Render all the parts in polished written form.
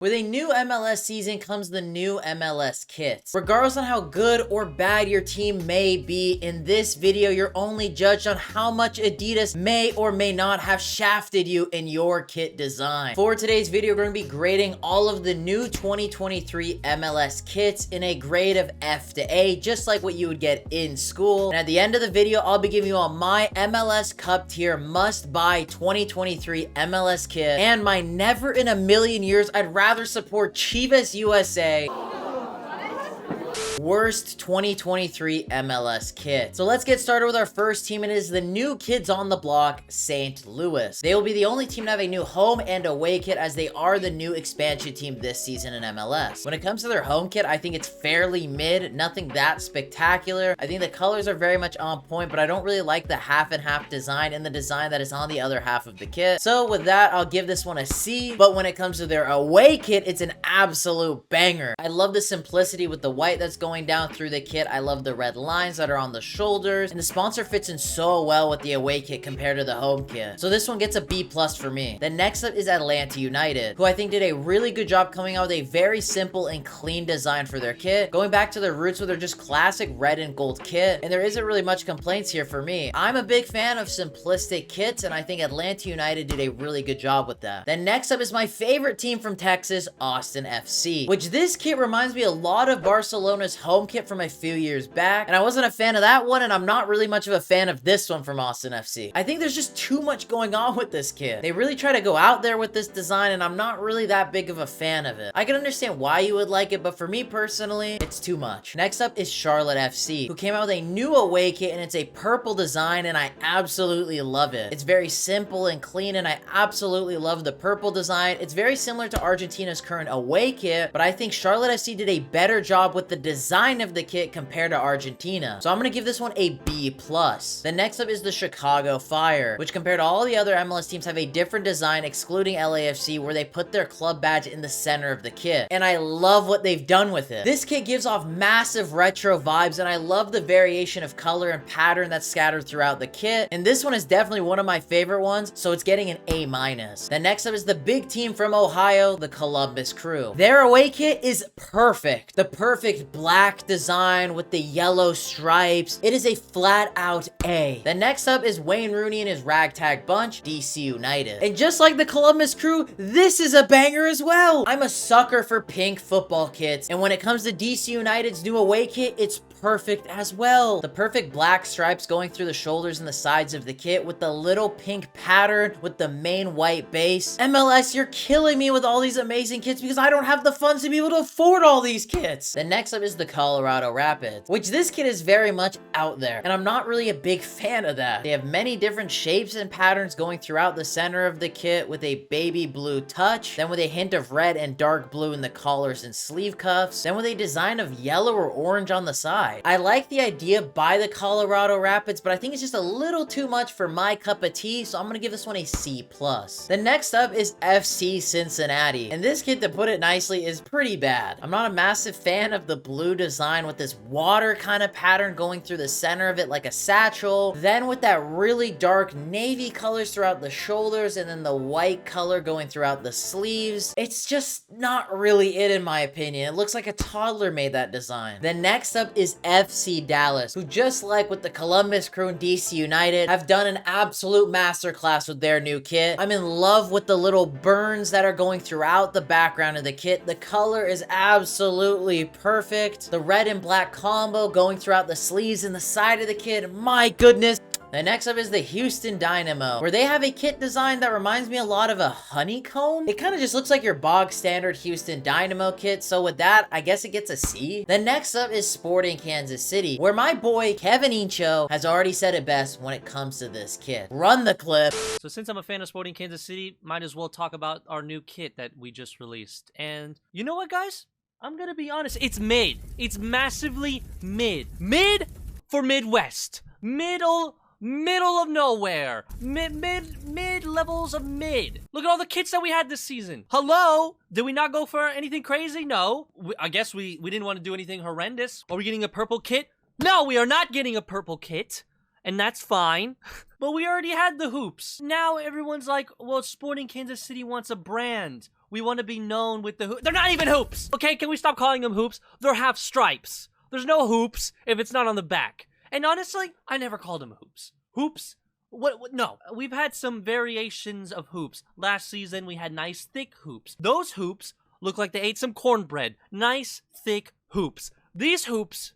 With a new MLS season comes the new MLS kits. Regardless on how good or bad your team may be, in this video, you're only judged on how much Adidas may or may not have shafted you in your kit design. For today's video, we're going to be grading all of the new 2023 MLS kits in a grade of F to A, just like what you would get in school. And at the end of the video, I'll be giving you all my MLS Cup tier must-buy 2023 MLS kit, and my never in a million years I'd rather support Chivas USA worst 2023 MLS kit. So let's get started with our first team, and it is the new kids on the block, St. Louis. They will be the only team to have a new home and away kit, as they are the new expansion team this season in MLS. When it comes to their home kit, I think it's fairly mid, nothing that spectacular. I think the colors are very much on point, but I don't really like the half and half design and the design that is on the other half of the kit. So with that, I'll give this one a C, but when it comes to their away kit, it's an absolute banger. I love the simplicity with the white that's going down through the kit. I love the red lines that are on the shoulders, and the sponsor fits in so well with the away kit compared to the home kit. So this one gets a B+ for me. Then next up is Atlanta United, who I think did a really good job coming out with a very simple and clean design for their kit, going back to their roots with their just classic red and gold kit, and there isn't really much complaints here for me. I'm a big fan of simplistic kits, and I think Atlanta United did a really good job with that. Then next up is my favorite team from Texas, Austin FC, which this kit reminds me a lot of Barcelona's home kit from a few years back, and I wasn't a fan of that one, and I'm not really much of a fan of this one from Austin FC. I think there's just too much going on with this kit. They really try to go out there with this design, and I'm not really that big of a fan of it. I can understand why you would like it, but for me personally, it's too much. Next up is Charlotte FC, who came out with a new away kit, and it's a purple design, and I absolutely love it. It's very simple and clean, and I absolutely love the purple design. It's very similar to Argentina's current away kit, but I think Charlotte FC did a better job with the design of the kit compared to Argentina. So I'm gonna give this one a B+. The next up is the Chicago Fire, which compared to all the other MLS teams have a different design, excluding LAFC, where they put their club badge in the center of the kit. And I love what they've done with it. This kit gives off massive retro vibes, and I love the variation of color and pattern that's scattered throughout the kit. And this one is definitely one of my favorite ones, so it's getting an A-. The next up is the big team from Ohio, the Columbus Crew. Their away kit is perfect. The perfect black design with the yellow stripes. It is a flat out A. The next up is Wayne Rooney and his ragtag bunch, DC United. And just like the Columbus Crew, this is a banger as well. I'm a sucker for pink football kits, and when it comes to DC United's new away kit, it's perfect as well. The perfect black stripes going through the shoulders and the sides of the kit with the little pink pattern with the main white base. MLS, you're killing me with all these amazing kits because I don't have the funds to be able to afford all these kits. The next up is the Colorado Rapids, which this kit is very much out there, and I'm not really a big fan of that. They have many different shapes and patterns going throughout the center of the kit with a baby blue touch, then with a hint of red and dark blue in the collars and sleeve cuffs, then with a design of yellow or orange on the side. I like the idea by the Colorado Rapids, but I think it's just a little too much for my cup of tea, so I'm gonna give this one a C+. The next up is FC Cincinnati, and this kit, to put it nicely, is pretty bad. I'm not a massive fan of the blue design with this water kind of pattern going through the center of it like a satchel, then with that really dark navy colors throughout the shoulders, and then the white color going throughout the sleeves. It's just not really it, in my opinion. It looks like a toddler made that design. The next up is FC Dallas, who, just like with the Columbus Crew and DC United, have done an absolute masterclass with their new kit. I'm in love with the little burns that are going throughout the background of the kit. The color is absolutely perfect. The red and black combo going throughout the sleeves and the side of the kit. My goodness. The next up is the Houston Dynamo, where they have a kit design that reminds me a lot of a honeycomb. It kind of just looks like your bog standard Houston Dynamo kit, so with that, I guess it gets a C. The next up is Sporting Kansas City, where my boy Kevin Incho has already said it best when it comes to this kit. Run the clip. So since I'm a fan of Sporting Kansas City, might as well talk about our new kit that we just released. And you know what, guys? I'm gonna be honest, it's mid. It's massively mid. Mid for Midwest. Middle of nowhere. Mid levels of mid. Look at all the kits that we had this season. Hello? Did we not go for anything crazy? No. I guess we didn't want to do anything horrendous. Are we getting a purple kit? No, we are not getting a purple kit. And that's fine. But we already had the hoops. Now everyone's like, well, Sporting Kansas City wants a brand. We want to be known with the hoop. They're not even hoops. Okay, can we stop calling them hoops? They're half stripes. There's no hoops if it's not on the back. And honestly, I never called them hoops. Hoops? What? No. We've had some variations of hoops. Last season, we had nice thick hoops. Those hoops look like they ate some cornbread. Nice thick hoops. These hoops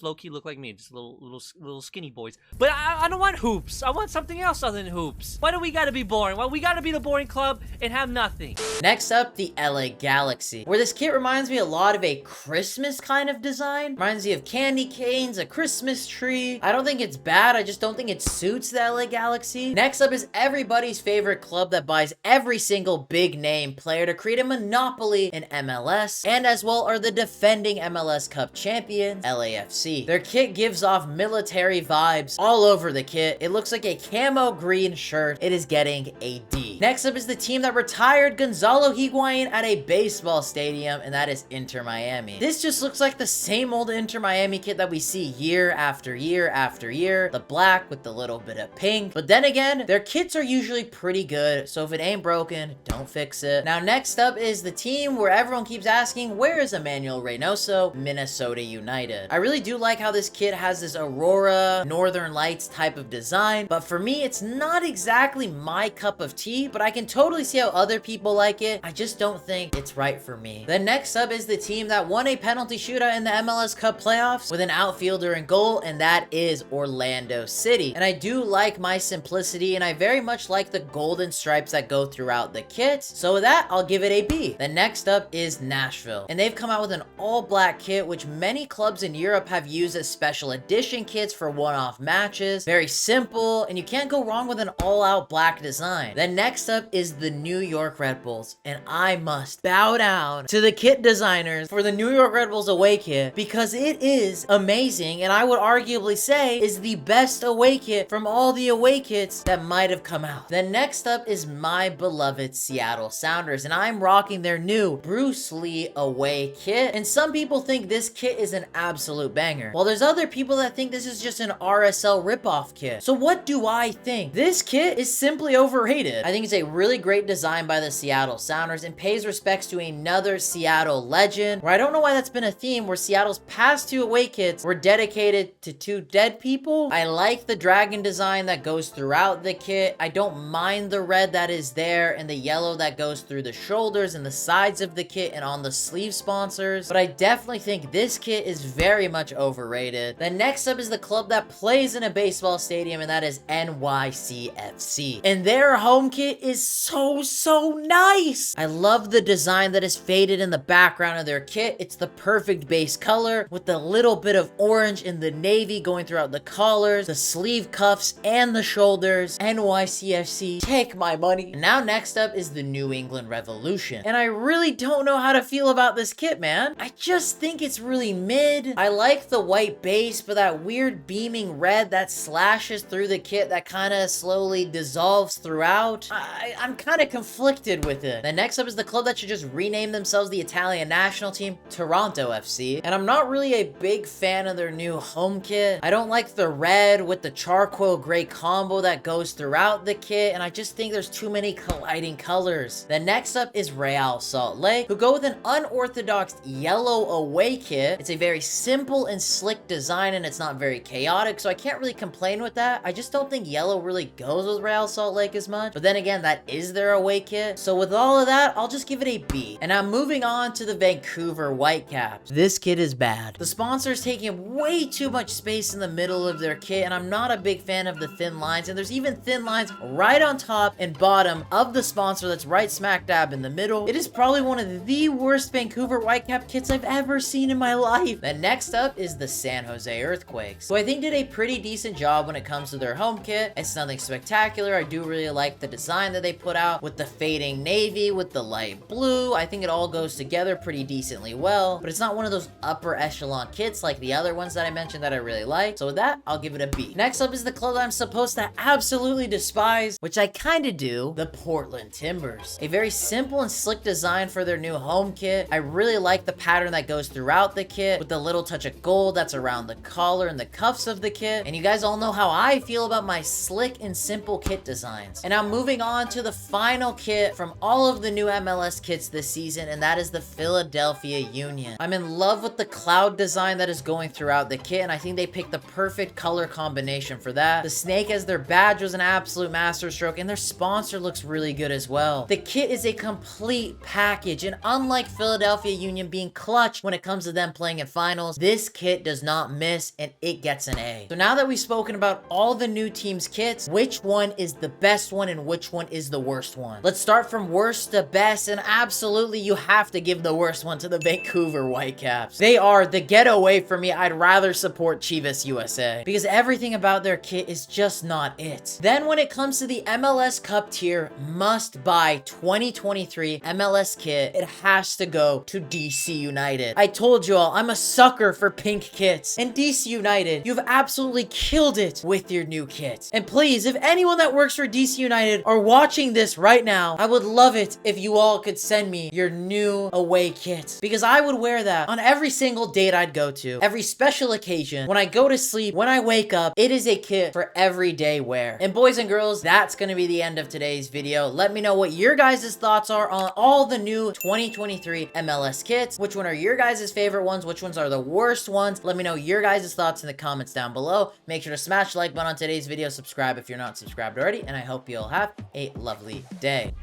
low-key look like me, just little skinny boys. But I don't want hoops. I want something else other than hoops. Why do we gotta be boring? Why we gotta be the boring club and have nothing? Next up, the LA Galaxy, where this kit reminds me a lot of a Christmas kind of design. Reminds me of candy canes, a Christmas tree. I don't think it's bad, I just don't think it suits the LA Galaxy. Next up is everybody's favorite club that buys every single big name player to create a monopoly in MLS, and as well are the defending MLS Cup champions, LAFC. Their kit gives off military vibes all over the kit. It looks like a camo green shirt. It is getting a D. Next up is the team that retired Gonzalo Higuain at a baseball stadium, and that is Inter Miami. This just looks like the same old Inter Miami kit that we see year after year after year. The black with the little bit of pink. But then again, their kits are usually pretty good, so if it ain't broken, don't fix it. Now next up is the team where everyone keeps asking, where is Emmanuel Reynoso? Minnesota United. I really do like how this kit has this Aurora, Northern Lights type of design, but for me, it's not exactly my cup of tea, but I can totally see how other people like it. I just don't think it's right for me. The next up is the team that won a penalty shootout in the MLS Cup playoffs with an outfielder in goal, and that is Orlando City. And I do like my simplicity, and I very much like the golden stripes that go throughout the kit. So with that, I'll give it a B. The next up is Nashville, and they've come out with an all-black kit, which many clubs in Europe have used as special edition kits for one-off matches. Very simple, and you can't go wrong with an all-out black design. Then next up is the New York Red Bulls, and I must bow down to the kit designers for the New York Red Bulls away kit because it is amazing, and I would arguably say is the best away kit from all the away kits that might have come out. Then next up is my beloved Seattle Sounders, and I'm rocking their new Bruce Lee away kit, and some people think this kit is an absolute banger, while there's other people that think this is just an RSL ripoff kit. So what do I think? This kit is simply overrated. I think it's a really great design by the Seattle Sounders and pays respects to another Seattle legend, where I don't know why that's been a theme where Seattle's past two away kits were dedicated to two dead people. I like the dragon design that goes throughout the kit. I don't mind the red that is there and the yellow that goes through the shoulders and the sides of the kit and on the sleeve sponsors, but I definitely think this kit is very much overrated. The next up is the club that plays in a baseball stadium, and that is NYCFC. And their home kit is so nice. I love the design that is faded in the background of their kit. It's the perfect base color with the little bit of orange in the navy going throughout the collars, the sleeve cuffs, and the shoulders. NYCFC, take my money. And now next up is the New England Revolution. And I really don't know how to feel about this kit, man. I just think it's really mid. I like the white base, but that weird beaming red that slashes through the kit that kind of slowly dissolves throughout. I'm kind of conflicted with it. The next up is the club that should just rename themselves the Italian national team, Toronto FC. And I'm not really a big fan of their new home kit. I don't like the red with the charcoal gray combo that goes throughout the kit, and I just think there's too many colliding colors. The next up is Real Salt Lake, who go with an unorthodox yellow away kit. It's a very simple and slick design, and it's not very chaotic, so I can't really complain with that. I just don't think yellow really goes with Real Salt Lake as much, but then again, that is their away kit. So with all of that, I'll just give it a B. And now moving on to the Vancouver Whitecaps. This kit is bad. The sponsor's taking way too much space in the middle of their kit, and I'm not a big fan of the thin lines, and there's even thin lines right on top and bottom of the sponsor that's right smack dab in the middle. It is probably one of the worst Vancouver Whitecap kits I've ever seen in my life. Then next up is the San Jose Earthquakes, who I think did a pretty decent job when it comes to their home kit. It's nothing spectacular. I do really like the design that they put out with the fading navy, with the light blue. I think it all goes together pretty decently well, but it's not one of those upper echelon kits like the other ones that I mentioned that I really like. So with that, I'll give it a B. Next up is the club that I'm supposed to absolutely despise, which I kind of do, the Portland Timbers. A very simple and slick design for their new home kit. I really like the pattern that goes throughout the kit with the little touch of gold that's around the collar and the cuffs of the kit. And you guys all know how I feel about my slick and simple kit designs. And I'm moving on to the final kit from all of the new MLS kits this season, and that is the Philadelphia Union. I'm in love with the cloud design that is going throughout the kit, and I think they picked the perfect color combination for that. The snake as their badge was an absolute masterstroke, and their sponsor looks really good as well. The kit is a complete package, and unlike Philadelphia Union being clutch when it comes to them playing in finals, this kit does not miss, and it gets an A. So now that we've spoken about all the new teams' kits, which one is the best one and which one is the worst one? Let's start from worst to best, and absolutely you have to give the worst one to the Vancouver Whitecaps. They are the getaway for me. I'd rather support Chivas USA because everything about their kit is just not it. Then when it comes to the MLS Cup tier must buy 2023 MLS kit, it has to go to DC United. I told you all, I'm a sucker for pink kits. And DC United, you've absolutely killed it with your new kit. And please, if anyone that works for DC United are watching this right now, I would love it if you all could send me your new away kit, because I would wear that on every single date I'd go to, every special occasion, when I go to sleep, when I wake up. It is a kit for everyday wear. And boys and girls, that's gonna be the end of today's video. Let me know what your guys' thoughts are on all the new 2023 MLS kits. Which one are your guys' favorite ones? Which ones are the worst ones? Let me know your guys' thoughts in the comments down below. Make sure to smash the like button on today's video, subscribe if you're not subscribed already, and I hope you'll have a lovely day.